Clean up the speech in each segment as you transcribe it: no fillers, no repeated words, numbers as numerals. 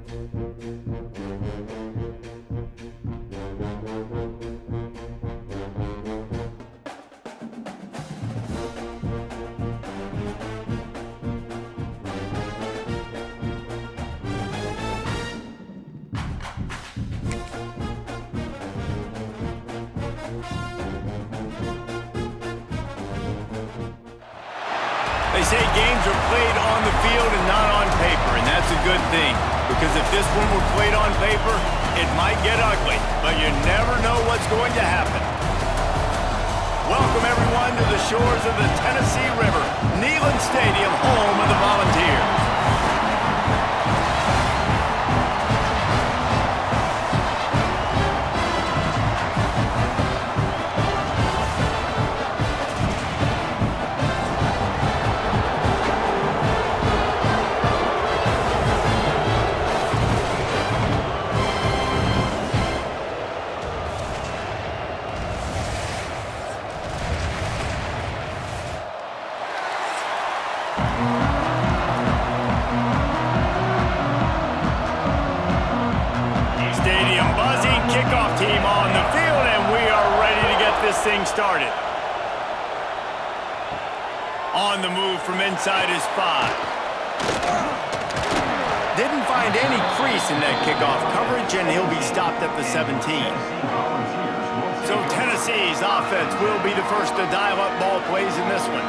They say games are played on the field and not on paper, and that's a good thing. Because if this one were played on paper, it might get ugly, but you never know what's going to happen. Welcome, everyone, to the shores of the Tennessee River, Neyland Stadium, home of the Volunteers. Stadium buzzing, kickoff team on the field, and we are ready to get this thing started. On the move from inside his 5. Didn't find any crease in that kickoff coverage, and he'll be stopped at the 17. So Tennessee's offense will be the first to dial up ball plays in this one.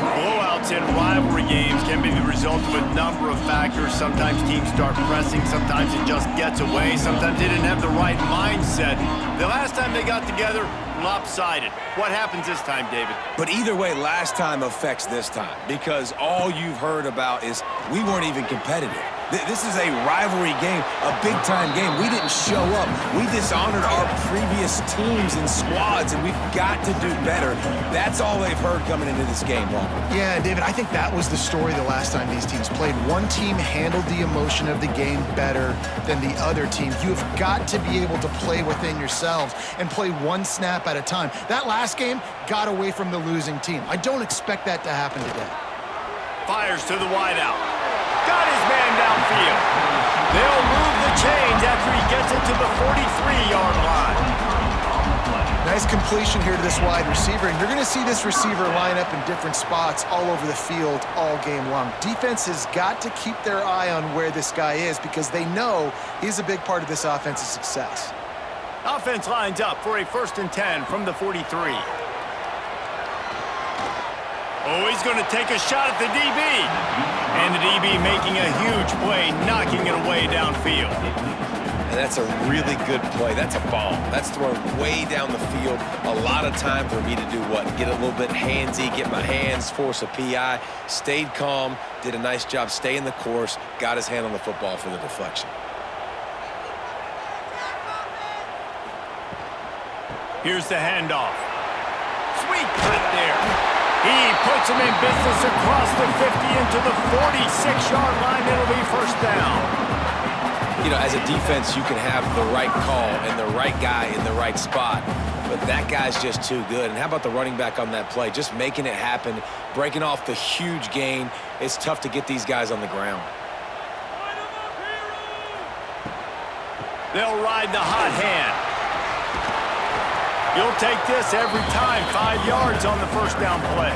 Blowouts in rivalry games can be the result of a number of factors. Sometimes teams start pressing, sometimes it just gets away, sometimes they didn't have the right mindset. The last time they got together, lopsided. What happens this time, David? But either way, last time affects this time, because all you've heard about is we weren't even competitive. This is a rivalry game, a big-time game. We didn't show up. We dishonored our previous teams and squads, and we've got to do better. That's all they've heard coming into this game, Walker. Yeah, David, I think that was the story the last time these teams played. One team handled the emotion of the game better than the other team. You have got to be able to play within yourselves and play one snap at a time. That last game got away from the losing team. I don't expect that to happen today. Fires to the wideout. Got his man downfield. They'll move the chains after he gets it to the 43-yard line. Nice completion here to this wide receiver, and you're going to see this receiver line up in different spots all over the field all game long. Defense has got to keep their eye on where this guy is because they know he's a big part of this offense's success. Offense lines up for a 1st and 10 from the 43. Oh, he's going to take a shot at the DB. And the DB making a huge play, knocking it away downfield. And that's a really good play. That's a ball. That's thrown way down the field. A lot of time for me to do what? Get a little bit handsy, get my hands, force a PI. Stayed calm, did a nice job staying the course, got his hand on the football for the deflection. Here's the handoff. Sweet cut there. He puts him in business across the 50 into the 46-yard line. It'll be 1st down. You know, as a defense, you can have the right call and the right guy in the right spot, but that guy's just too good. And how about the running back on that play? Just making it happen, breaking off the huge gain. It's tough to get these guys on the ground. They'll ride the hot hand. You'll take this every time. 5 yards on the 1st down play.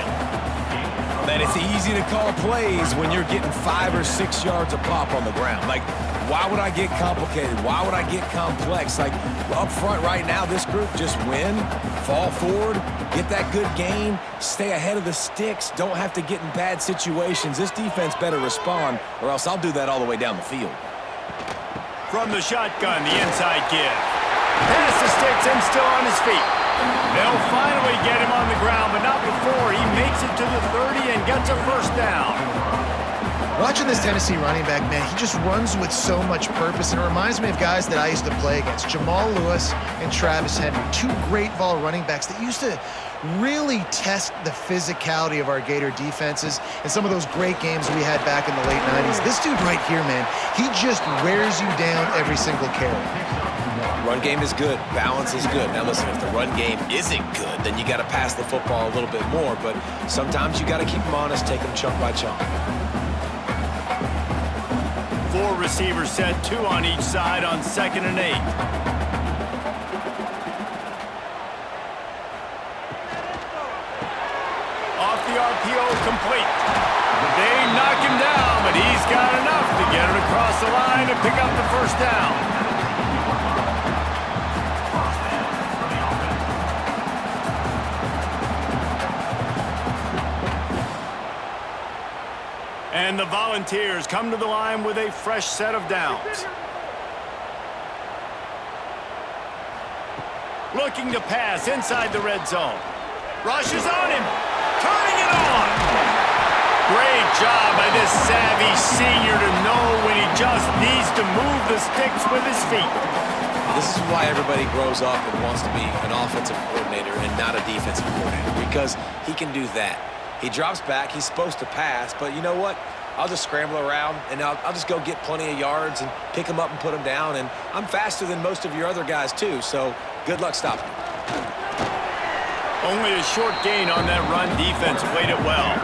Man, it's easy to call plays when you're getting 5 or 6 yards a pop on the ground. Like, why would I get complicated? Why would I get complex? Like, up front right now, this group just win, fall forward, get that good gain, stay ahead of the sticks, don't have to get in bad situations. This defense better respond, or else I'll do that all the way down the field. From the shotgun, the inside give. Pass the sticks and still on his feet. They'll finally get him on the ground, but not before he makes it to the 30 and gets a 1st down. Watching this Tennessee running back, man, he just runs with so much purpose, and it reminds me of guys that I used to play against, Jamal Lewis and Travis Henry, 2 great vol running backs that used to really test the physicality of our Gator defenses and some of those great games we had back in the late 90s. This dude right here, man, he just wears you down every single carry. Run game is good. Balance is good. Now, listen, if the run game isn't good, then you got to pass the football a little bit more. But sometimes you got to keep them honest, take them chunk by chunk. 4 receivers set, 2 on each side on 2nd and 8. Off the RPO, complete. They knock him down, but he's got enough to get it across the line and pick up the first down. And the Volunteers come to the line with a fresh set of downs. Looking to pass inside the red zone. Rushes on him. Turning it on. Great job by this savvy senior to know when he just needs to move the sticks with his feet. This is why everybody grows up and wants to be an offensive coordinator and not a defensive coordinator, because he can do that. He drops back. He's supposed to pass, but you know what? I'll just scramble around, and I'll just go get plenty of yards and pick them up and put them down, and I'm faster than most of your other guys, too, so good luck stopping him. Only a short gain on that run. Defense played it well.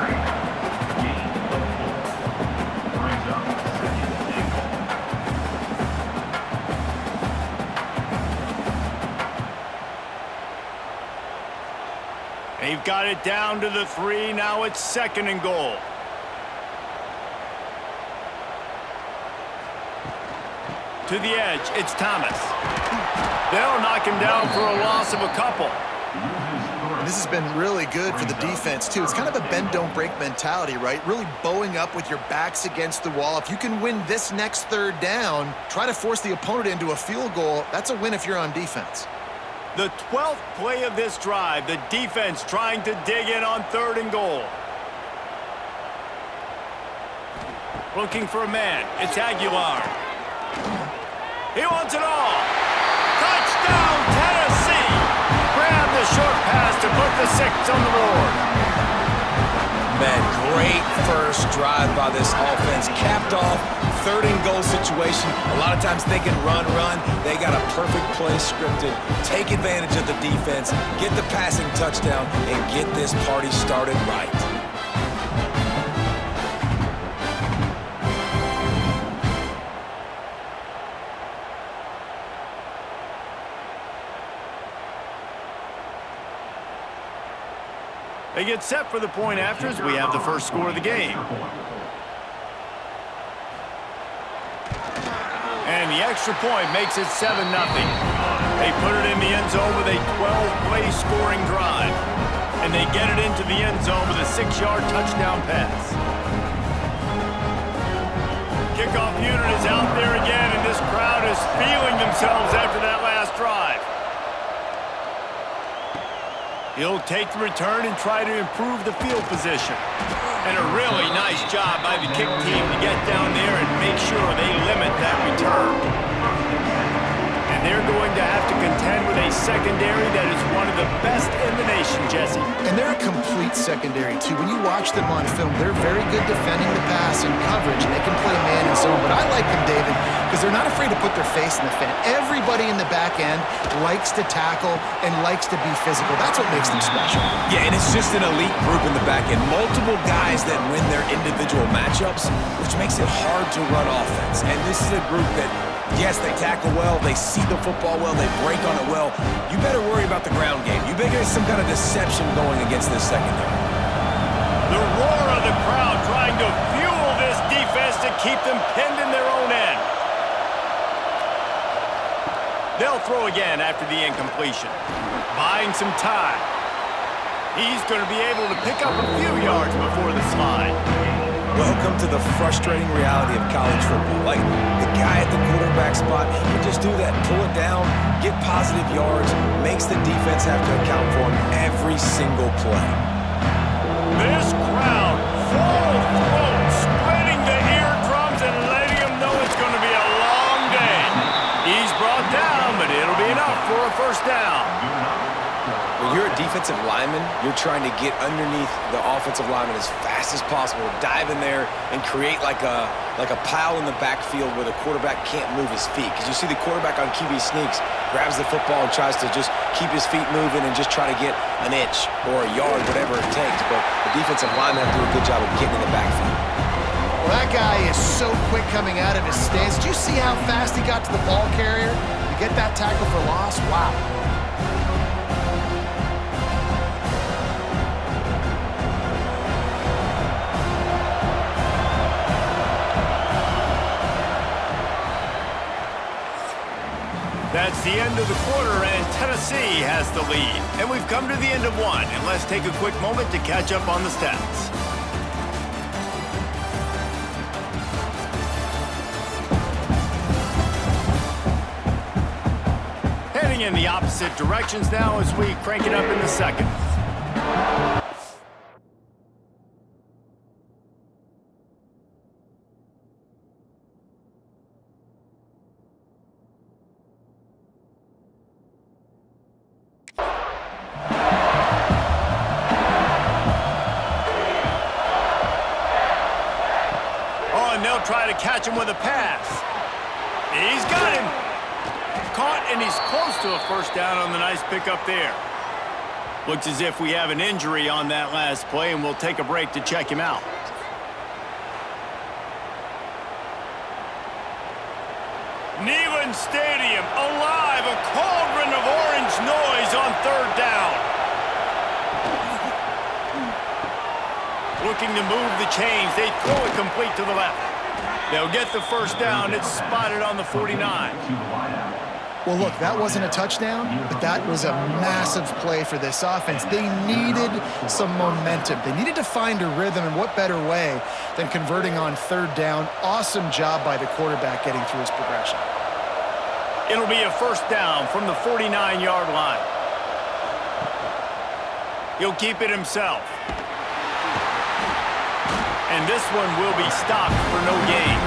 They've got it down to the 3. Now it's 2nd and goal. To the edge, it's Thomas. They'll knock him down for a loss of a couple. And this has been really good for the defense, too. It's kind of a bend-don't-break mentality, right? Really bowing up with your backs against the wall. If you can win this next 3rd down, try to force the opponent into a field goal. That's a win if you're on defense. The 12th play of this drive, the defense trying to dig in on 3rd and goal. Looking for a man. It's Aguilar. He wants it all. Touchdown, Tennessee. Grab the short pass to put the 6 on the board. Man, great first drive by this offense. Capped off, 3rd and goal situation. A lot of times they can run. They got a perfect play scripted. Take advantage of the defense, get the passing touchdown, and get this party started right. They get set for the point after as we have the first score of the game. And the extra point makes it 7-0. They put it in the end zone with a 12-play scoring drive. And they get it into the end zone with a 6-yard touchdown pass. Kickoff unit is out there again, and this crowd is feeling themselves after that last drive. He'll take the return and try to improve the field position. And a really nice job by the kick team to get down there and make sure they limit that return. And they're going to have to contend with a secondary that is one of the best in the nation, Jesse. And they're a complete secondary, too. When you watch them on film, they're very good defending the pass and coverage, and they can play man and zone. But I like them, David, because they're not afraid to put their face in the fan. Everybody in the back end likes to tackle and likes to be physical. That's what makes them special. Yeah, and it's just an elite group in the back end. Multiple guys that win their individual matchups, which makes it hard to run offense. And this is a group that, yes, they tackle well, they see the football well, they break on it well. You better worry about the ground game. You better get some kind of deception going against this secondary. The roar of the crowd trying to fuel this defense to keep them pinned in their own end. They'll throw again after the incompletion. Buying some time. He's going to be able to pick up a few yards before the slide. Welcome to the frustrating reality of college football. Like, the guy at the quarterback spot, he can just do that, pull it down, get positive yards, makes the defense have to account for him every single play. This crowd, full throat, spreading the eardrums and letting them know it's going to be a long day. He's brought down, but it'll be enough for a first down. When you're a defensive lineman, you're trying to get underneath the offensive lineman as fast as possible, dive in there and create like a pile in the backfield where the quarterback can't move his feet. Because you see the quarterback on QB sneaks, grabs the football and tries to just keep his feet moving and just try to get an inch or a yard, whatever it takes. But the defensive lineman have to do a good job of getting in the backfield. Well, that guy is so quick coming out of his stance. Do you see how fast he got to the ball carrier? To get that tackle for loss? Wow. That's the end of the quarter, and Tennessee has the lead. And we've come to the end of one, and let's take a quick moment to catch up on the stats. Heading in the opposite directions now as we crank it up in the second. Try to catch him with a pass. He's got him. Caught, and he's close to a first down on the nice pickup there. Looks as if we have an injury on that last play, and we'll take a break to check him out. Neyland Stadium alive, a cauldron of orange noise on third down. Looking to move the chains. They throw it complete to the left. They'll get the first down. It's spotted on the 49. Well, look, that wasn't a touchdown, but that was a massive play for this offense. They needed some momentum. They needed to find a rhythm, and what better way than converting on third down. Awesome job by the quarterback getting through his progression. It'll be a first down from the 49-yard line. He'll keep it himself. And this one will be stopped for no gain.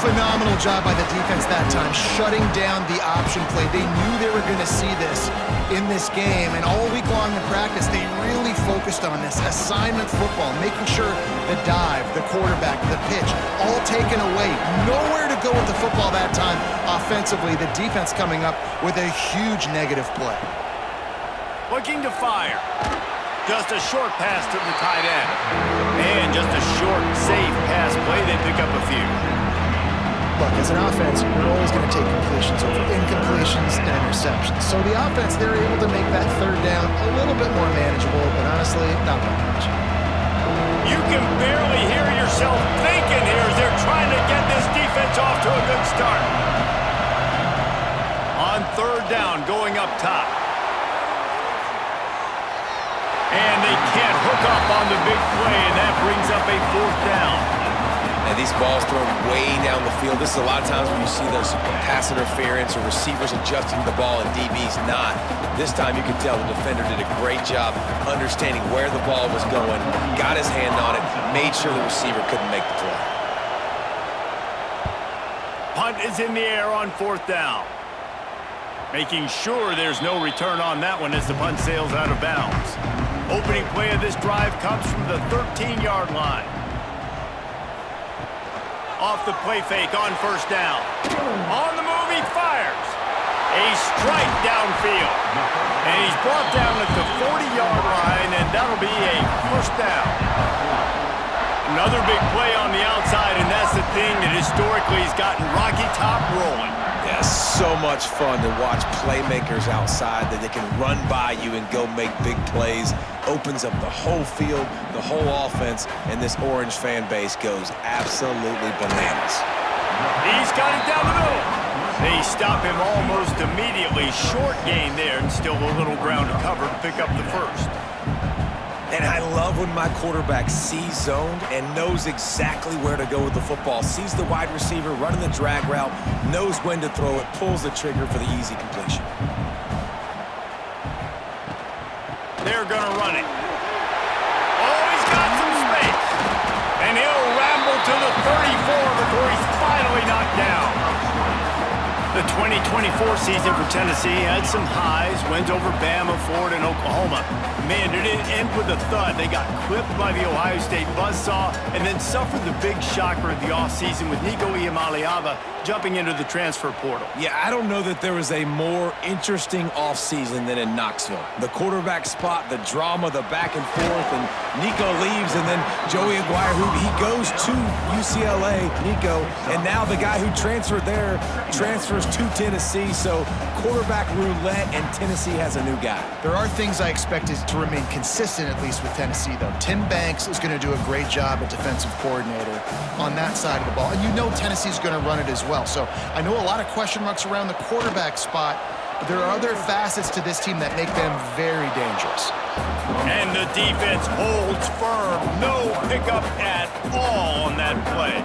Phenomenal job by the defense that time, shutting down the option play. They knew they were going to see this in this game, and all week long in practice, they really focused on this assignment football, making sure the dive, the quarterback, the pitch, all taken away. Nowhere to go with the football that time offensively. The defense coming up with a huge negative play. Looking to fire. Just a short pass to the tight end. And just a short, safe pass play. They pick up a few. Look, as an offense, we're always going to take completions over incompletions and interceptions. So the offense, they're able to make that third down a little bit more manageable, but honestly, not by much. You can barely hear yourself thinking here as they're trying to get this defense off to a good start. On third down, going up top. And they can't hook up on the big play, and that brings up a fourth down. And these balls thrown way down the field. This is a lot of times when you see those pass interference or receivers adjusting the ball and DBs not. This time you can tell the defender did a great job understanding where the ball was going, got his hand on it, made sure the receiver couldn't make the play. Punt is in the air on fourth down. Making sure there's no return on that one as the punt sails out of bounds. Opening play of this drive comes from the 13-yard line. Off the play fake on first down. On the move, he fires. A strike downfield. And he's brought down at the 40-yard line, and that'll be a first down. Another big play on the outside, and that's the thing that historically has gotten Rocky Top rolling. Yeah, so much fun to watch playmakers outside that they can run by you and go make big plays. Opens up the whole field, the whole offense, and this Orange fan base goes absolutely bananas. He's got it down the middle. They stop him almost immediately. Short gain there, and still a little ground to cover to pick up the first. And I love when my quarterback sees zoned and knows exactly where to go with the football. Sees the wide receiver running the drag route, knows when to throw it, pulls the trigger for the easy completion. They're going to run it. Oh, he's got some space. And he'll ramble to the 34 before he's finally knocked down. The 2024 season for Tennessee had some highs, wins over Bama, Florida, and Oklahoma. Man, did it end with a thud. They got clipped by the Ohio State buzzsaw and then suffered the big shocker of the offseason with Nico Iamaleava jumping into the transfer portal. Yeah, I don't know that there was a more interesting offseason than in Knoxville. The quarterback spot, the drama, the back and forth, and Nico leaves, and then Joey Aguirre, who he goes to UCLA, Nico, and now the guy who transferred there transfers to Tennessee. So quarterback roulette, and Tennessee has a new guy. There are things I expected to remain consistent, at least with Tennessee, though. Tim Banks is going to do a great job at defensive coordinator on that side of the ball. And you know Tennessee's going to run it as well. So I know a lot of question marks around the quarterback spot, but there are other facets to this team that make them very dangerous. And the defense holds firm. No pickup at all on that play.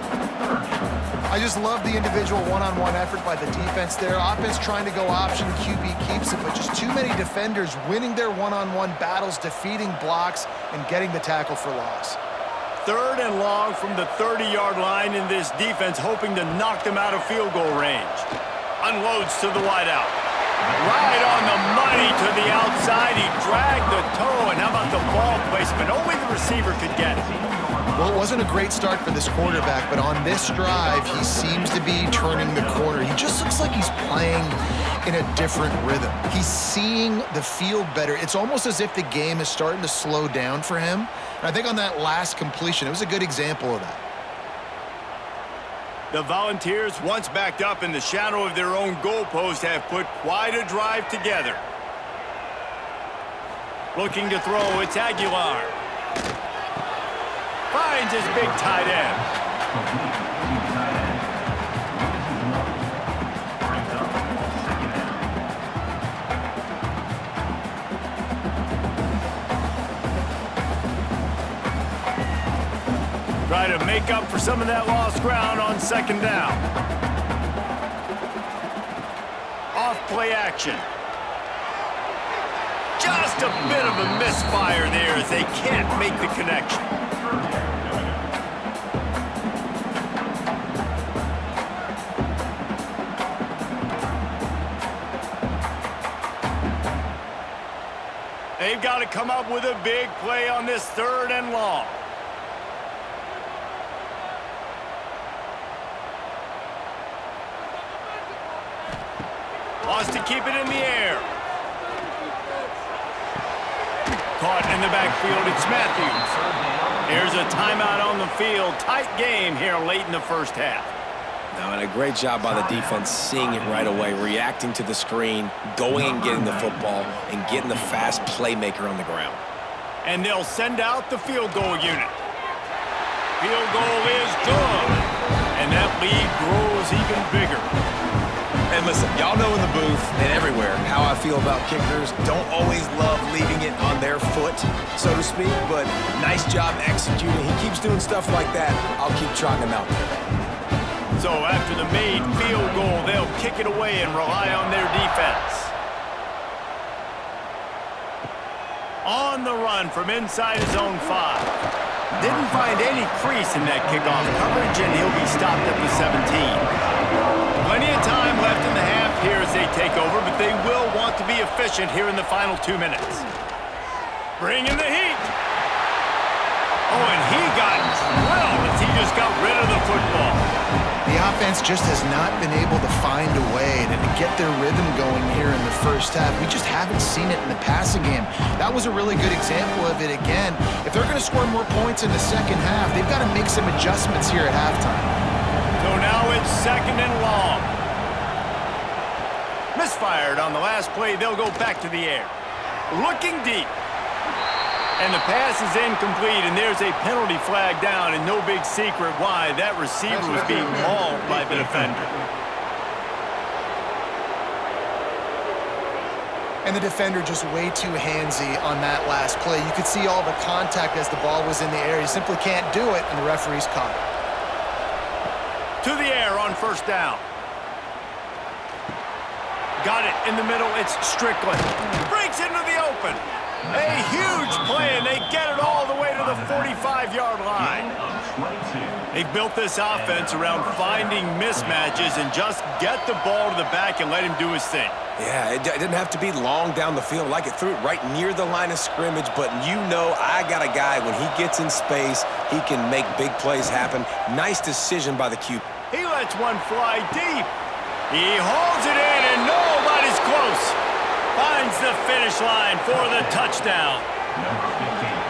I just love the individual one-on-one effort by the defense there. Offense trying to go option, QB keeps it, but just too many defenders winning their one-on-one battles, defeating blocks, and getting the tackle for loss. 3rd and long from the 30-yard line in this defense, hoping to knock them out of field goal range. Unloads to the wideout. Right on the money to the outside. He dragged the toe, and how about the ball placement? Only the receiver could get it. Well, it wasn't a great start for this quarterback, but on this drive, he seems to be turning the corner. He just looks like he's playing in a different rhythm. He's seeing the field better. It's almost as if the game is starting to slow down for him. And I think on that last completion, it was a good example of that. The Volunteers, once backed up in the shadow of their own goalpost, have put quite a drive together. Looking to throw, it's Aguilar. Finds his big tight end. Try to make up for some of that lost ground on 2nd down. Off play action. Just a bit of a misfire there as they can't make the connection. They've got to come up with a big play on this 3rd and long. Wants to keep it in the air. Caught in the backfield, it's Matthews. Here's a timeout on the field. Tight game here late in the 1st half. Now, and a great job by the defense seeing it right away, reacting to the screen, going and getting the football, and getting the fast playmaker on the ground. And they'll send out the field goal unit. Field goal is good. And that lead grows even bigger. And listen, y'all know in the booth and everywhere how I feel about kickers. Don't always love leaving it on their foot, so to speak, but nice job executing. He keeps doing stuff like that. I'll keep trotting him out there. So after the made field goal, they'll kick it away and rely on their defense. On the run from inside his own 5. Didn't find any crease in that kickoff coverage, and he'll be stopped at the 17. Plenty of time left in the half here as they take over, but they will want to be efficient here in the final 2 minutes. Bring in the heat. Oh, and he got drilled as he just got rid of the football. The offense just has not been able to find a way to get their rhythm going here in the 1st half. We just haven't seen it in the passing game. That was a really good example of it again. If they're going to score more points in the 2nd half, they've got to make some adjustments here at halftime. So now it's 2nd and long. Misfired on the last play. They'll go back to the air. Looking deep. And the pass is incomplete, and there's a penalty flag down, and no big secret why. That receiver was being mauled by the defender. And the defender just way too handsy on that last play. You could see all the contact as the ball was in the air. You simply can't do it, and the referee's caught it. To the air on 1st down. Got it in the middle. It's Strickland. Breaks into the open. A huge play, and they get it all the way to the 45-yard line. They've built this offense around finding mismatches and just get the ball to the back and let him do his thing. Yeah, it didn't have to be long down the field. Like it threw it right near the line of scrimmage, but you know I got a guy, when he gets in space, he can make big plays happen. Nice decision by the QB. He lets one fly deep. He holds it in, and nobody's close. Finds the finish line for the touchdown.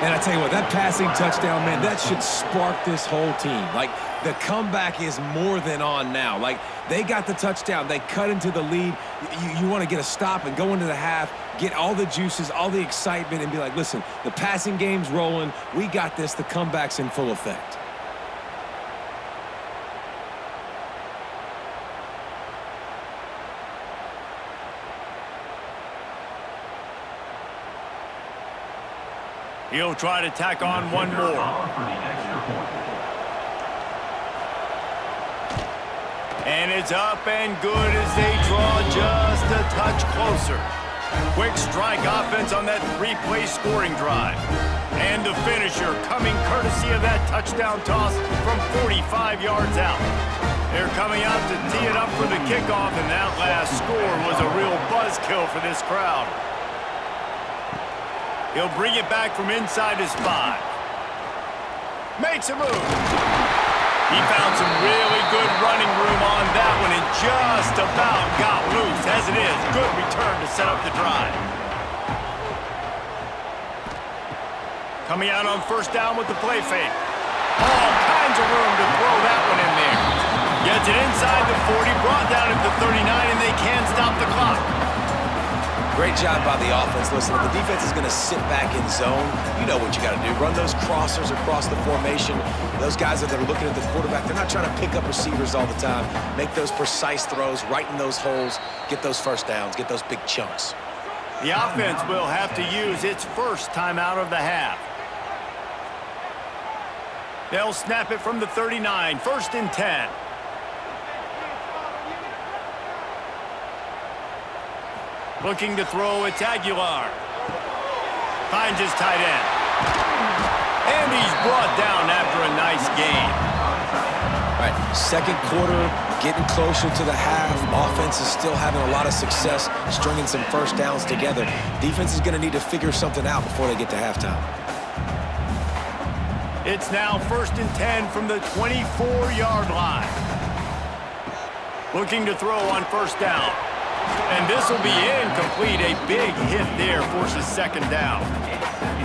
And I tell you what, that passing touchdown, man, that should spark this whole team. Like, the comeback is more than on now. Like, they got the touchdown. They cut into the lead. You want to get a stop and go into the half, get all the juices, all the excitement, and be like, listen, the passing game's rolling. We got this. The comeback's in full effect. He'll try to tack on one more. And it's up and good as they draw just a touch closer. Quick strike offense on that three-play scoring drive. And the finisher coming courtesy of that touchdown toss from 45 yards out. They're coming out to tee it up for the kickoff, and that last score was a real buzzkill for this crowd. He'll bring it back from inside his 5. Makes a move. He found some really good running room on that one and just about got loose. As it is, good return to set up the drive. Coming out on first down with the play fake. All kinds of room to throw that one in there. Gets it inside the 40, brought down at the 39, and they can't stop the clock. Great job by the offense. Listen, if the defense is going to sit back in zone, you know what you got to do. Run those crossers across the formation. Those guys that are looking at the quarterback, they're not trying to pick up receivers all the time. Make those precise throws right in those holes. Get those first downs. Get those big chunks. The offense will have to use its first timeout of the half. They'll snap it from the 39. 1st and 10. Looking to throw, it's Aguilar. Finds his tight end. And he's brought down after a nice gain. All right, second quarter, getting closer to the half. Offense is still having a lot of success stringing some first downs together. Defense is going to need to figure something out before they get to halftime. It's now 1st and 10 from the 24-yard line. Looking to throw on first down. And this will be incomplete. A big hit there forces second down.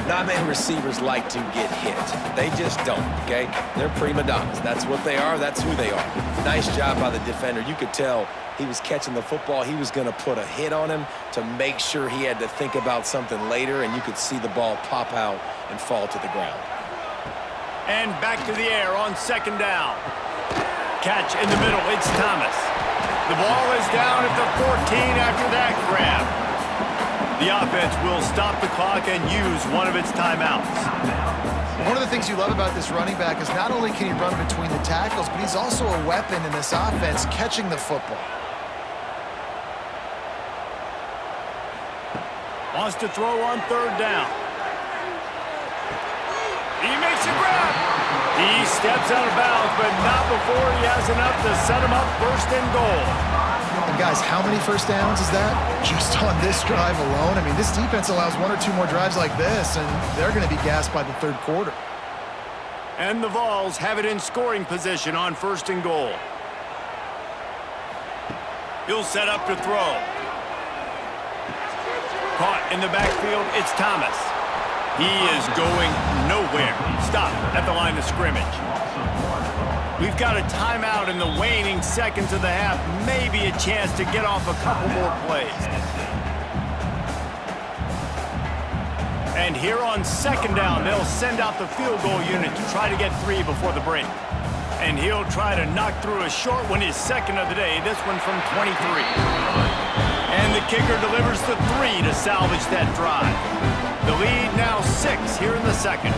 Not many receivers like to get hit. They just don't, okay? They're prima donnas. That's what they are. That's who they are. Nice job by the defender. You could tell he was catching the football. He was going to put a hit on him to make sure he had to think about something later, and you could see the ball pop out and fall to the ground. And back to the air on second down. Catch in the middle. It's Thomas. The ball is down at the 14 after that grab. The offense will stop the clock and use one of its timeouts. One of the things you love about this running back is not only can he run between the tackles, but he's also a weapon in this offense catching the football. Wants to throw on third down. He makes a grab. He steps out of bounds, but not before he has enough to set him up 1st and goal. And guys, how many first downs is that? Just on this drive alone? I mean, this defense allows 1 or 2 more drives like this, and they're going to be gassed by the third quarter. And the Vols have it in scoring position on 1st and goal. He'll set up to throw. Caught in the backfield, it's Thomas. He is going nowhere. Stop at the line of scrimmage. We've got a timeout in the waning seconds of the half. Maybe a chance to get off a couple more plays. And here on second down, they'll send out the field goal unit to try to get 3 before the break. And he'll try to knock through a short one, his second of the day, this one from 23. And the kicker delivers the 3 to salvage that drive. The lead now 6 here in the second.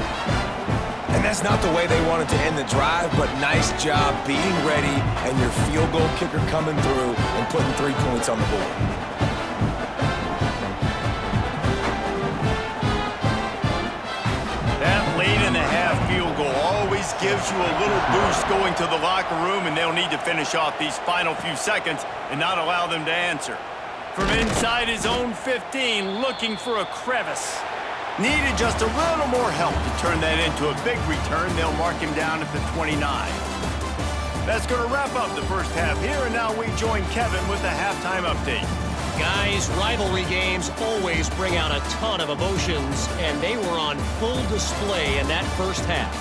And that's not the way they wanted to end the drive, but nice job being ready and your field goal kicker coming through and putting 3 points on the board. That late in the half field goal always gives you a little boost going to the locker room, and they'll need to finish off these final few seconds and not allow them to answer. From inside his own 15, looking for a crevice. Needed just a little more help to turn that into a big return. They'll mark him down at the 29. That's going to wrap up the first half here, and now we join Kevin with the halftime update. Guys, rivalry games always bring out a ton of emotions, and they were on full display in that first half.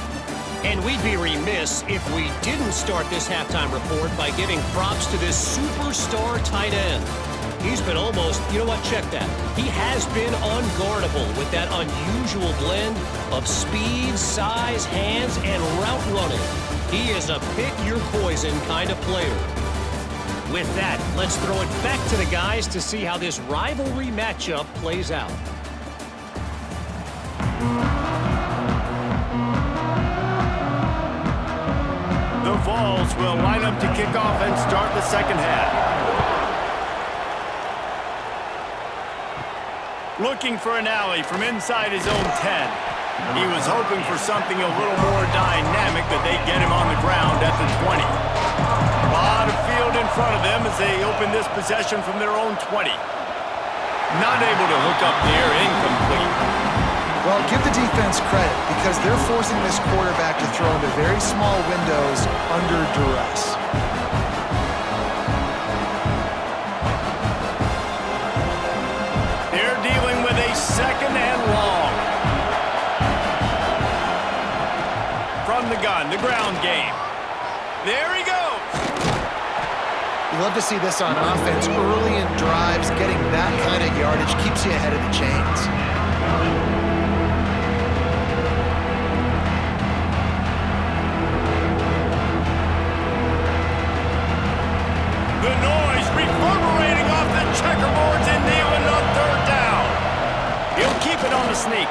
And we'd be remiss if we didn't start this halftime report by giving props to this superstar tight end. He's been almost, you know what, check that. He has been unguardable with that unusual blend of speed, size, hands, and route running. He is a pick-your-poison kind of player. With that, let's throw it back to the guys to see how this rivalry matchup plays out. The Vols will line up to kick off and start the second half. Looking for an alley from inside his own 10. He was hoping for something a little more dynamic, but they get him on the ground at the 20. A lot of field in front of them as they open this possession from their own 20. Not able to hook up there, incomplete. Well, give the defense credit because they're forcing this quarterback to throw into very small windows under duress. They're dealing with a second and long. From the gun, the ground game. There he goes. You love to see this on offense early in drives. Getting that kind of yardage keeps you ahead of the chains. The noise reverberating off the checkerboards and nailing the third down. He'll keep it on the sneak.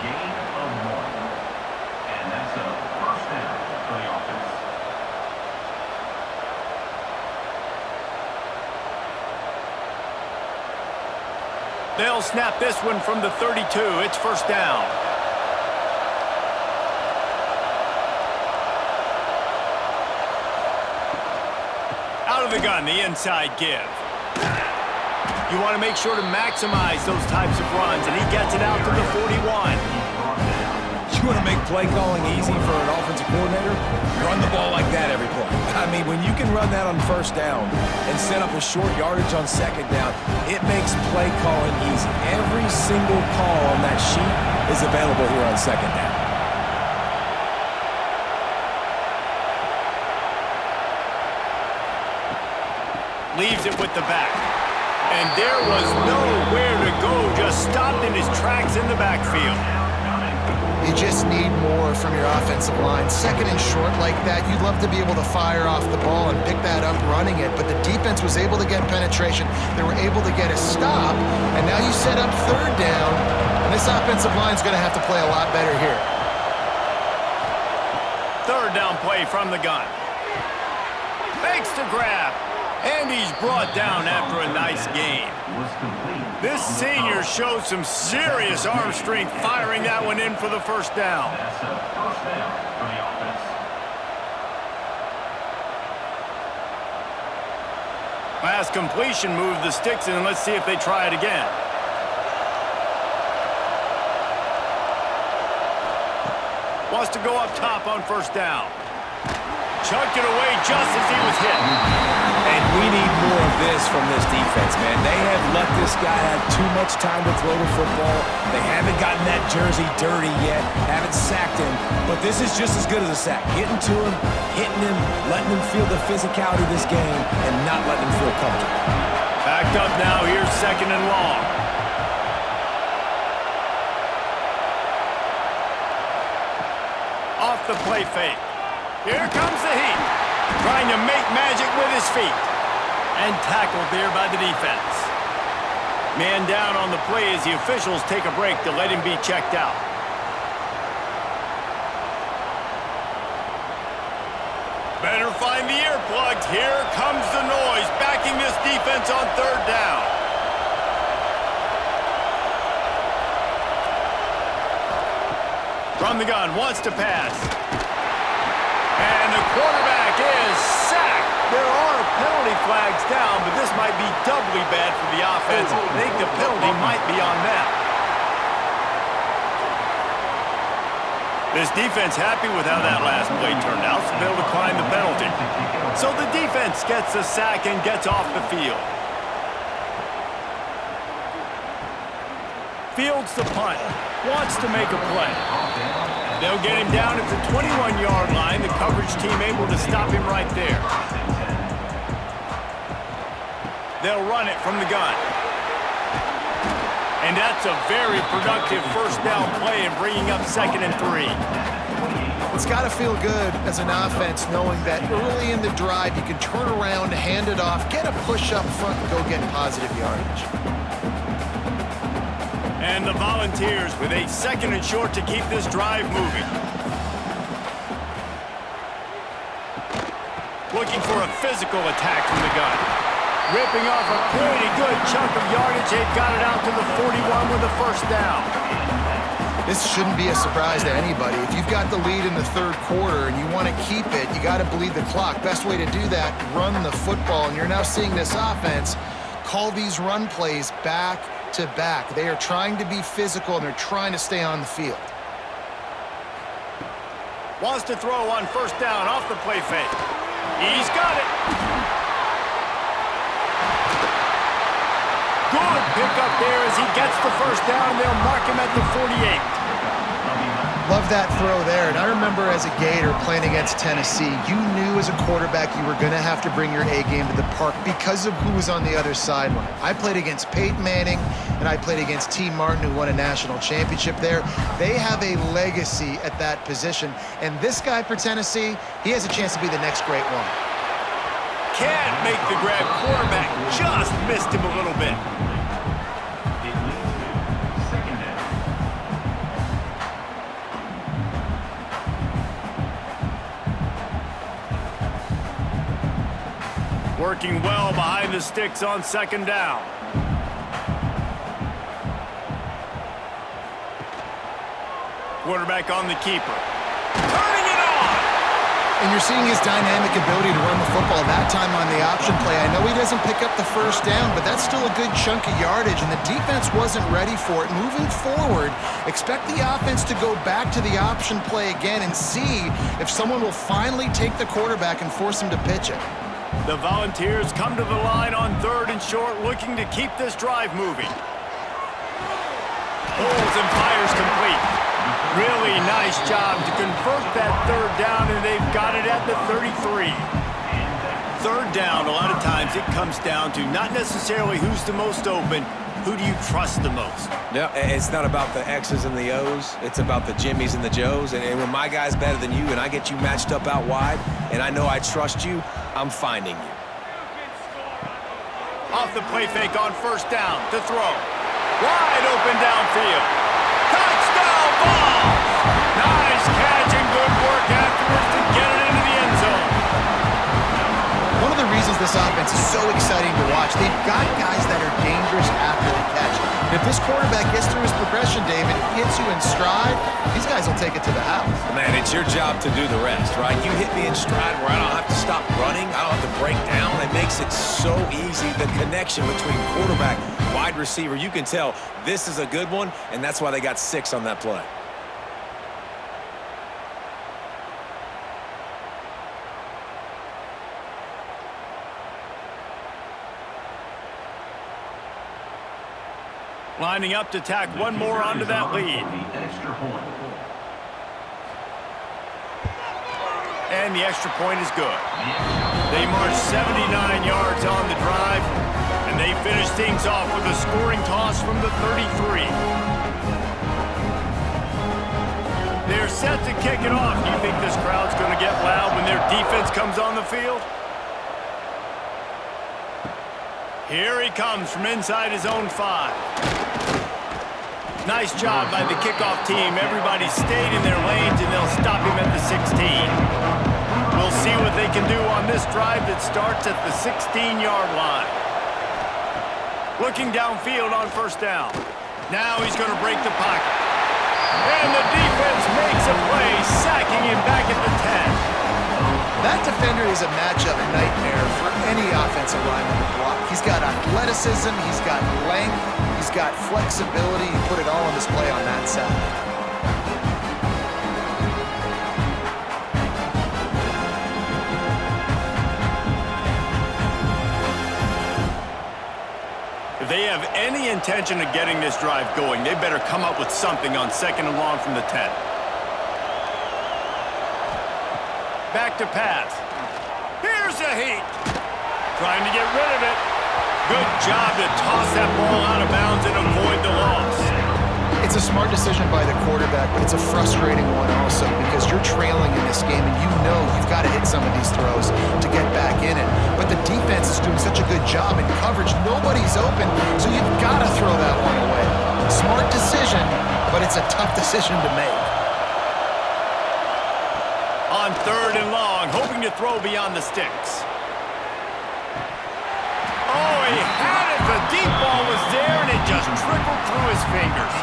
Gain of 1. And that's a first down for the offense. They'll snap this one from the 32. It's first down. Out of the gun, the inside give. You want to make sure to maximize those types of runs, and he gets it out to the 41. You want to make play calling easy for an offensive coordinator? Run the ball like that every play. I mean, when you can run that on first down and set up a short yardage on second down, it makes play calling easy. Every single call on that sheet is available here on second down. Leaves it with the back. And there was nowhere to go, just stopped in his tracks in the backfield. You just need more from your offensive line. Second and short like that, you'd love to be able to fire off the ball and pick that up running it, but the defense was able to get penetration. They were able to get a stop, and now you set up third down, and this offensive line's going to have to play a lot better here. Third down play from the gun. Fakes to grab. And he's brought down after a nice gain. This senior showed some serious arm strength firing that one in for the first down. That's a first down for the offense. Last completion moved the sticks in, and let's see if they try it again. Wants to go up top on first down. Chucked it away just as he was hit. And we need more of this from this defense, man. They have let this guy have too much time to throw the football. They haven't gotten that jersey dirty yet, haven't sacked him. But this is just as good as a sack. Getting to him, hitting him, letting him feel the physicality of this game, and not letting him feel comfortable. Backed up now, here's second and long. Off the play fake. Here comes the heat. Trying to make magic with his feet. And tackled there by the defense. Man down on the play as the officials take a break to let him be checked out. Better find the earplugs. Here comes the noise, backing this defense on third down. From the gun, wants to pass. And the quarterback is sacked. There are penalty flags down, but this might be doubly bad for the offense. I think the penalty might be on them. This defense happy with how that last play turned out, so they'll decline the penalty. So the defense gets the sack and gets off the field. Fields the punt. Wants to make a play. They'll get him down at the 21-yard line. The coverage team able to stop him right there. They'll run it from the gun. And that's a very productive first down play and bringing up 2nd and 3. It's got to feel good as an offense knowing that early in the drive you can turn around, hand it off, get a push up front, and go get positive yardage. And the Volunteers with a 2nd and short to keep this drive moving. Looking for a physical attack from the gun. Ripping off a pretty good chunk of yardage. They've got it out to the 41 with a first down. This shouldn't be a surprise to anybody. If you've got the lead in the 3rd quarter and you want to keep it, you got to bleed the clock. Best way to do that, run the football. And you're now seeing this offense call these run plays back to back. They are trying to be physical and they're trying to stay on the field. Wants to throw on first down off the play fake. He's got it. Good pick up there as he gets the first down. They'll mark him at the 48. Love that throw there. And I remember as a Gator playing against Tennessee, you knew as a quarterback you were going to have to bring your A game to the park because of who was on the other sideline. I played against Peyton Manning, and I played against T. Martin, who won a national championship there. They have a legacy at that position. And this guy for Tennessee, he has a chance to be the next great one. Can't make the grab. Quarterback just missed him a little bit. Working well behind the sticks on 2nd down. Quarterback on the keeper. Turning it on! And you're seeing his dynamic ability to run the football that time on the option play. I know he doesn't pick up the first down, but that's still a good chunk of yardage, and the defense wasn't ready for it. Moving forward, expect the offense to go back to the option play again and see if someone will finally take the quarterback and force him to pitch it. The Volunteers come to the line on 3rd and short, looking to keep this drive moving. Holds and fires complete. Really nice job to convert that 3rd down, and they've got it at the 33. 3rd down, a lot of times it comes down to not necessarily who's the most open, who do you trust the most? No, it's not about the X's and the O's. It's about the Jimmys and the Joes. And when my guy's better than you and I get you matched up out wide and I know I trust you, I'm finding you. Off the play fake on first down to throw. Wide open downfield. Touchdown ball! Nice catch and good work afterwards to get it into the end zone. One of the reasons this offense is so exciting to watch, they've got guys that are dangerous after the catch. And if this quarterback gets through his progression, David, hits you in stride, these guys will take it to the house. Man, it's your job to do the rest, right? You hit me in stride where I don't have to stop running. I don't have to break down. It makes it so easy. The connection between quarterback, wide receiver, you can tell this is a good one, and that's why they got 6 on that play. Lining up to tack one more onto that lead. And the extra point is good. They march 79 yards on the drive, and they finish things off with a scoring toss from the 33. They're set to kick it off. Do you think this crowd's going to get loud when their defense comes on the field? Here he comes from inside his own 5. Nice job by the kickoff team. Everybody stayed in their lanes, and they'll stop him at the 16. We'll see what they can do on this drive that starts at the 16-yard line. Looking downfield on first down. Now he's going to break the pocket. And the defense makes a play, sacking him back at the 10. That defender is a matchup nightmare for any offensive lineman to block. He's got athleticism, he's got length, he's got flexibility. He put it all on display on that side. If they have any intention of getting this drive going, they better come up with something on 2nd and long from the 10. Back to pass. Here's a heat. Trying to get rid of it. Good job to toss that ball out of bounds and avoid the loss. It's a smart decision by the quarterback, but it's a frustrating one also because you're trailing in this game and you know you've got to hit some of these throws to get back in it. But the defense is doing such a good job in coverage. Nobody's open, so you've got to throw that one away. Smart decision, but it's a tough decision to make. On 3rd and long, hoping to throw beyond the sticks. Oh, he had it. The deep ball was there, and it just trickled through his fingers.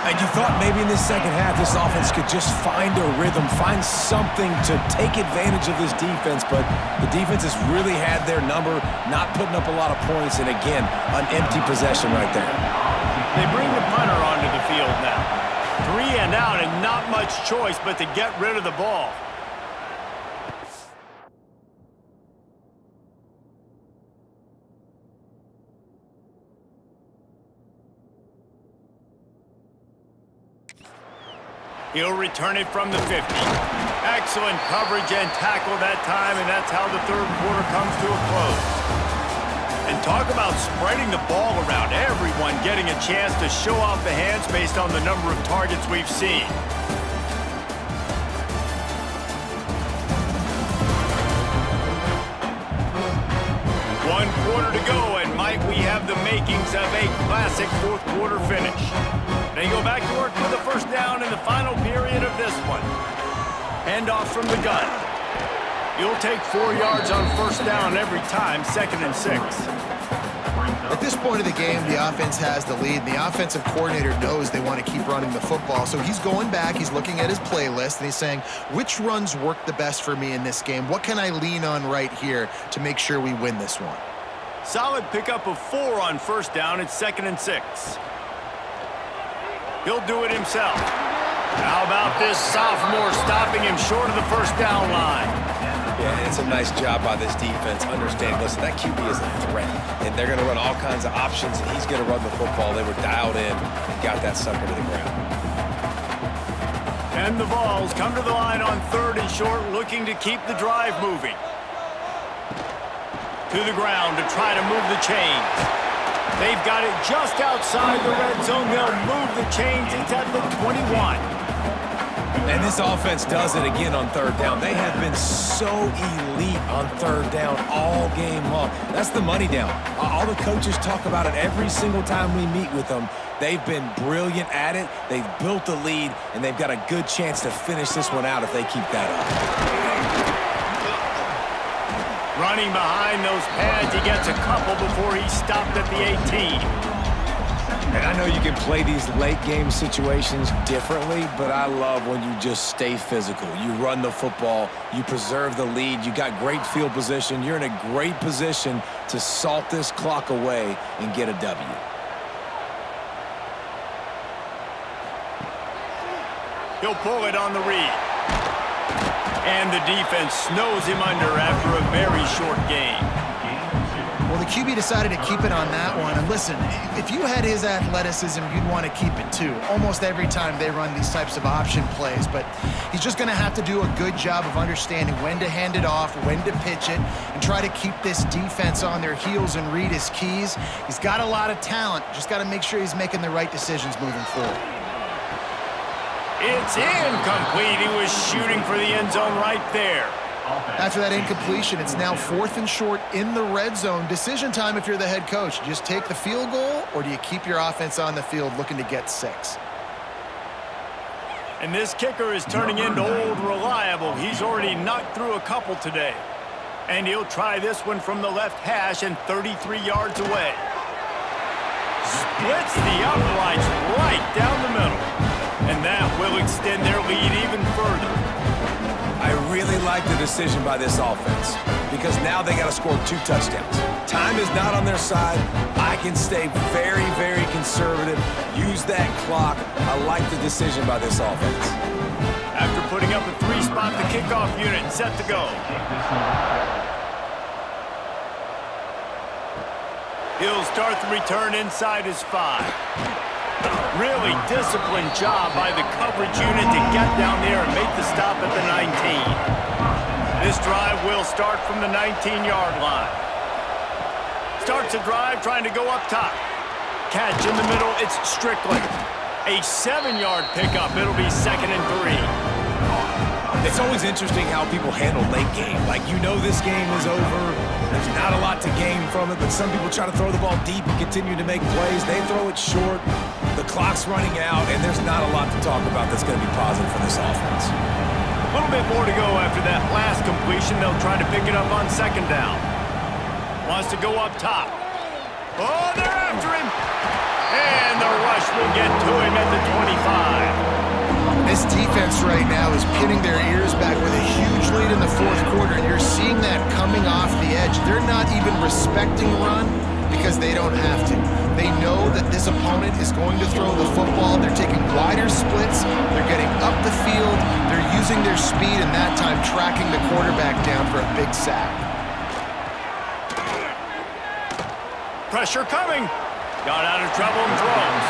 And you thought maybe in this second half this offense could just find a rhythm, find something to take advantage of this defense, but the defense has really had their number, not putting up a lot of points, and again, an empty possession right there. They bring the punter onto the field now. 3 and out, and not much choice but to get rid of the ball. He'll return it from the 50. Excellent coverage and tackle that time, and that's how the 3rd quarter comes to a close. And talk about spreading the ball around. Everyone getting a chance to show off the hands based on the number of targets we've seen. One quarter to go, and might we have the makings of a classic 4th quarter finish. They go back to work for the first down in the final period of this one. Handoff from the gun. You'll take 4 yards on 1st down every time, 2nd and 6. At this point of the game, the offense has the lead. The offensive coordinator knows they want to keep running the football, so he's going back, he's looking at his playlist, and he's saying, which runs work the best for me in this game? What can I lean on right here to make sure we win this one? Solid pickup of 4 on 1st down. It's 2nd and 6. He'll do it himself. How about this sophomore stopping him short of the 1st down line? Yeah, it's a nice job by this defense. Understand, listen, that QB is a threat, and they're going to run all kinds of options, and he's going to run the football. They were dialed in and got that sucker to the ground. And the Vols come to the line on 3rd and short, looking to keep the drive moving. To the ground to try to move the chains. They've got it just outside the red zone. They'll move the chains. It's at the 21. And this offense does it again on 3rd down. They have been so elite on 3rd down all game long. That's the money down. All the coaches talk about it every single time we meet with them. They've been brilliant at it. They've built the lead, and they've got a good chance to finish this one out if they keep that up. Running behind those pads, he gets a couple before he's stopped at the 18. And I know you can play these late game situations differently, but I love when you just stay physical. You run the football, you preserve the lead, you got great field position, you're in a great position to salt this clock away and get a W. He'll pull it on the read. And the defense snows him under after a very short game. Well, the QB decided to keep it on that one. And listen, if you had his athleticism, you'd want to keep it too. Almost every time they run these types of option plays. But he's just going to have to do a good job of understanding when to hand it off, when to pitch it, and try to keep this defense on their heels and read his keys. He's got a lot of talent. Just got to make sure he's making the right decisions moving forward. It's incomplete. He was shooting for the end zone right there. After that incompletion, it's now 4th and short in the red zone. Decision time if you're the head coach. You just take the field goal, or do you keep your offense on the field looking to get 6? And this kicker is turning into old reliable. He's already knocked through a couple today. And he'll try this one from the left hash and 33 yards away. Splits the uprights right down the middle. And that will extend their lead even further. I really like the decision by this offense because now they got to score 2 touchdowns. Time is not on their side. I can stay very, very conservative. Use that clock. I like the decision by this offense. After putting up a 3-spot, the kickoff unit set to go. He'll start the return inside his 5. Really disciplined job by the coverage unit to get down there and make the stop at the 19. This drive will start from the 19-yard line. Starts a drive trying to go up top. Catch in the middle, it's Strickland. A 7-yard pickup, it'll be 2nd and 3. It's always interesting how people handle late game. Like, you know this game is over. There's not a lot to gain from it, but some people try to throw the ball deep and continue to make plays. They throw it short. The clock's running out, and there's not a lot to talk about that's going to be positive for this offense. A little bit more to go after that last completion. They'll try to pick it up on 2nd down. Wants to go up top. Oh, they're after him. And the rush will get to him at the 25. This defense right now is pinning their ears back with a huge lead in the 4th quarter, and you're seeing that coming off the edge. They're not even respecting run because they don't have to. They know that this opponent is going to throw the football. They're taking wider splits. They're getting up the field. They're using their speed, and that time tracking the quarterback down for a big sack. Pressure coming. Got out of trouble and throws.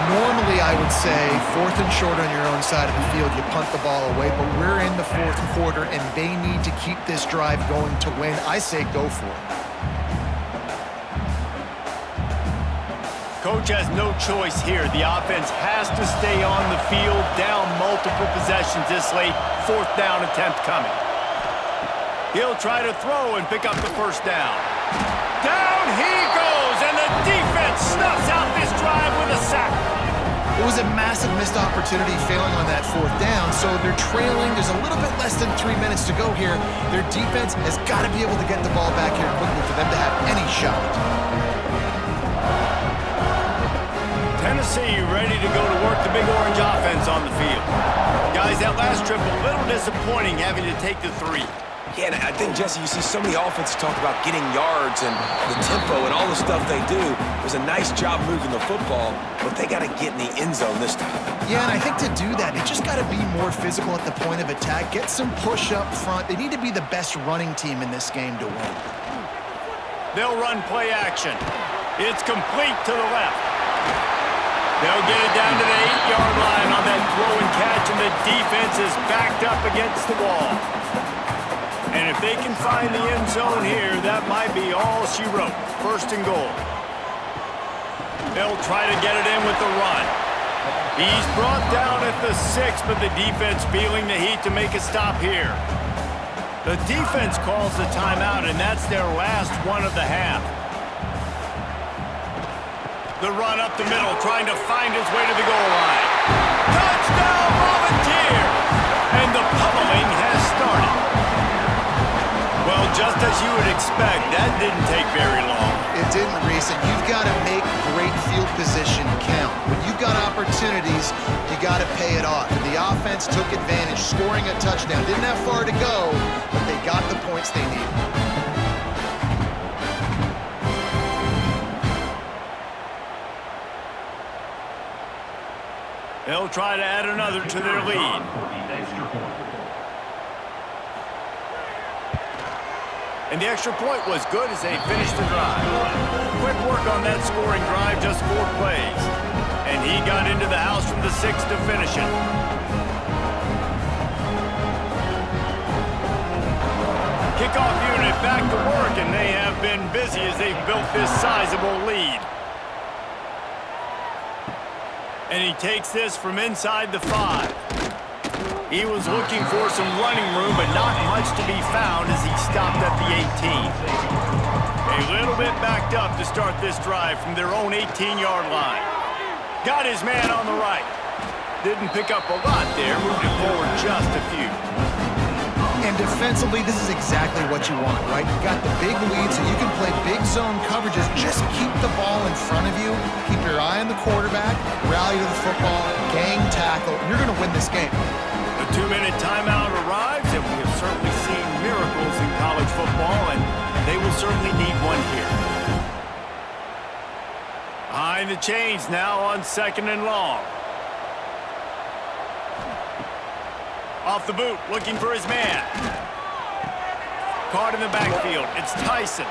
Normally, I would say 4th and short on your own side of the field, you punt the ball away, but we're in the 4th quarter, and they need to keep this drive going to win. I say go for it. Coach has no choice here. The offense has to stay on the field, down multiple possessions this late. 4th down attempt coming. He'll try to throw and pick up the 1st down. Down he goes, and the defense snuffs out this drive with a sack. It was a massive missed opportunity failing on that 4th down, so they're trailing. There's a little bit less than 3 minutes to go here. Their defense has got to be able to get the ball back here quickly for them to have any shot. Tennessee ready to go to work the Big Orange offense on the field. Guys, that last trip a little disappointing having to take the 3. Yeah, and I think, Jesse, you see so many offenses talk about getting yards and the tempo and all the stuff they do. It was a nice job moving the football, but they got to get in the end zone this time. Yeah, and I think to do that, they just got to be more physical at the point of attack, get some push up front. They need to be the best running team in this game to win. They'll run play action. It's complete to the left. They'll get it down to the 8-yard line on that throw and catch, and the defense is backed up against the wall. And if they can find the end zone here, that might be all she wrote. 1st and goal. They'll try to get it in with the run. He's brought down at the 6, but the defense feeling the heat to make a stop here. The defense calls the timeout, and that's their last one of the half. The run up the middle, trying to find his way to the goal line. Touchdown, Volunteers! And the pummeling has started. Well, just as you would expect, that didn't take very long. It didn't, Reese, and you've got to make great field position count. When you've got opportunities, you got to pay it off. And the offense took advantage, scoring a touchdown. Didn't have far to go, but they got the points they needed. They'll try to add another to their lead. And the extra point was good as they finished the drive. Quick work on that scoring drive, just 4 plays. And he got into the house from the 6 to finish it. Kickoff unit back to work, and they have been busy as they've built this sizable lead. And he takes this from inside the 5. He was looking for some running room, but not much to be found as he stopped at the 18. A little bit backed up to start this drive from their own 18-yard line. Got his man on the right. Didn't pick up a lot there, moved it forward just a few. And defensively, this is exactly what you want, right? You got the big lead, so you can play big zone coverages. Just keep the ball in front of you. Keep your eye on the quarterback. Rally to the football. Gang tackle. You're going to win this game. The 2-minute timeout arrives, and we have certainly seen miracles in college football, and they will certainly need one here. Behind the chains now on 2nd and long. Off the boot, looking for his man. Caught in the backfield. It's Tyson.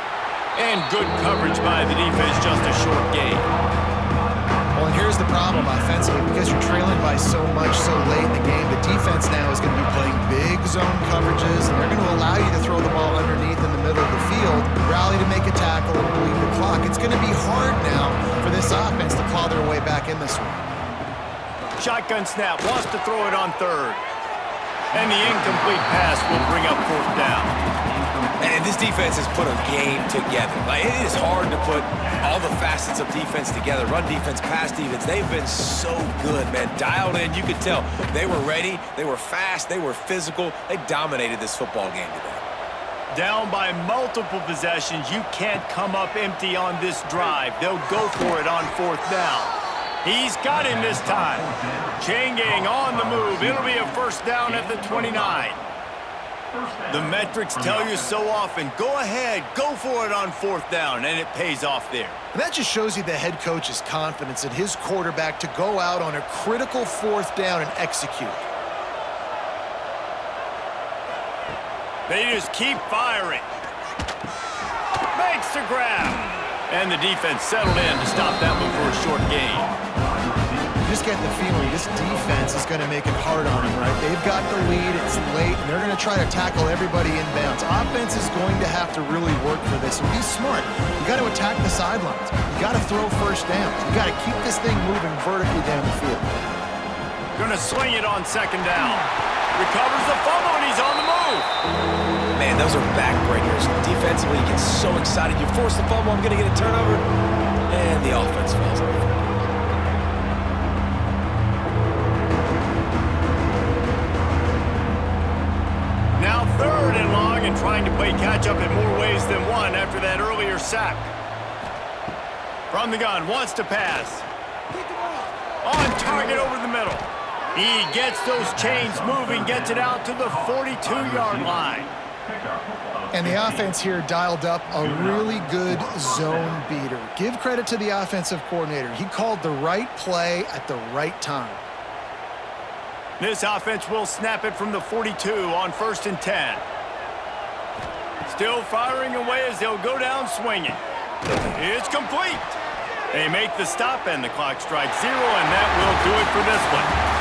And good coverage by the defense, just a short gain. Well, and here's the problem offensively. Because you're trailing by so much so late in the game, the defense now is going to be playing big zone coverages, and they're going to allow you to throw the ball underneath in the middle of the field, rally to make a tackle, and bleed the clock. It's going to be hard now for this offense to claw their way back in this one. Shotgun snap, wants to throw it on 3rd. And the incomplete pass will bring up 4th down. And this defense has put a game together. Like, it is hard to put all the facets of defense together. Run defense, pass defense. They've been so good, man. Dialed in. You could tell they were ready. They were fast. They were physical. They dominated this football game today. Down by multiple possessions. You can't come up empty on this drive. They'll go for it on 4th down. He's got him this time. Chain gang on the move. It'll be a 1st down at the 29. The metrics tell you so often, go ahead, go for it on 4th down, and it pays off there. And that just shows you the head coach's confidence in his quarterback to go out on a critical 4th down and execute. They just keep firing. Makes the grab. And the defense settled in to stop that before a short gain. You just get the feeling this defense is going to make it hard on them, right? They've got the lead, it's late, and they're going to try to tackle everybody inbounds. Offense is going to have to really work for this and be smart. You got to attack the sidelines. You got to throw 1st downs. You got to keep this thing moving vertically down the field. Going to swing it on 2nd down. Recovers the fumble, and he's on the move. Man, those are backbreakers. Defensively, you get so excited. You force the fumble, I'm going to get a turnover, and the offense falls off. Now 3rd and long, and trying to play catch-up in more ways than one after that earlier sack. From the gun, wants to pass. On target over the middle. He gets those chains moving, gets it out to the 42-yard line. And the offense here dialed up a really good zone beater. Give credit to the offensive coordinator. He called the right play at the right time. This offense will snap it from the 42 on 1st and 10. Still firing away as they'll go down swinging. It's complete. They make the stop, and the clock strikes 0, and that will do it for this one.